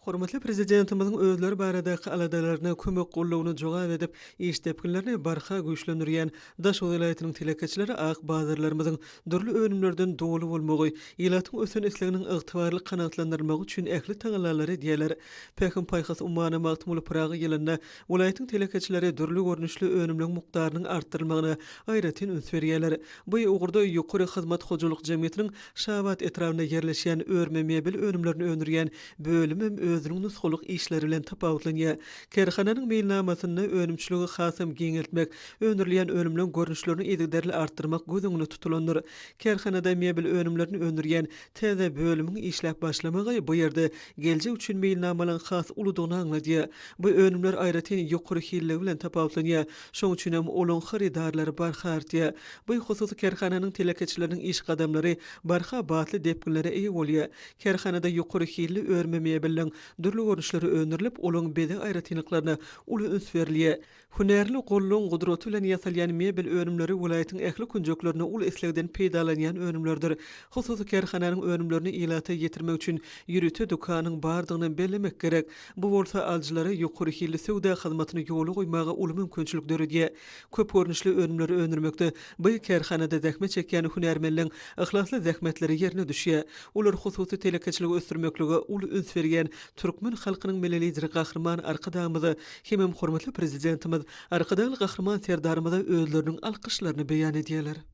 Hormatly prezidentimizin özleri baradaky aladalaryna kömek gollawyny jogap edip, işdepkinlerini barha güýçlendirýän Daş welaýatynyň telekeçileri ak bazarlarymyzyň dürli önümlerden dolu bolmagy, ýylatyň ösen isleginiň ygtybarly kanatlandyrmagy üçin ähli taňlalary diýerler. Pekin paýhas ummana magtymly Praga ýylynda welaýatyň telekeçileri dürli görnüşli önümleň mukdarynyň artdyrylmagyna aýratyn üns berýärler. Bu ugurda ýokary hyzmat hojalyk jemgyýetiniň Şabat etrawyna ýerleşýän örme mebel önümlerini öndürýän bölümim özüniň nusxuluk işleri bilen tapawutlanýar. Kerhananyň meýilnamasyny önümçiligi hasam giňeltmek, öndürilýän önümleň görnüşlerini edigderli artdyrmak gözüňde tutulandyr. Kerhanada mebel önümlerini öndürýän täze bölümiň işläp başlamagy bu ýerde geljek üçin meýilnamalyň has uludygyny aňladýar. Bu önümler aýratyn ýokary hille bilen tapawutlanýar. Şoň üçin hem olaň haridarlary barha artýar. Bu hususy kerhananyň telekeçileriniň iş gadamlary barha batly depkinlere eýe bolýar. Kerhanada ýokary hille örme mebelleň dürli görnüşleri öndürilip, olaň bede aýratynlyklaryna uly üns berilýär. Hünärli gollaryň gudraty bilen ýasalýan mebel önümleri welaýatyň ähli künjeklerine uly islegden peýdalanýan önümlerdir. Hususy kerhananyň önümlerini ýylata ýetirmek üçin ýürüte dukanyň bardygyny bellemek gerek. Bu bolsa aljylara ýokary hille sowda hyzmatyny ýoly goýmaga uly mümkinçilik döredýär. Köp görnüşli önümleri öndürmekde bu kerhanada zähmet çekýän hünärmenliň ihlasly zähmetleri ýerine düşýär. Ular hususy telekeçiligi ösdürmekligi uly üns berýän türkmen halkynyň melelidiri gahrman arkadamyzy hem hormatly prezidentimiz arkadaly gahrman serdarymyza özleriniň alkyşlaryny beýan edýärler.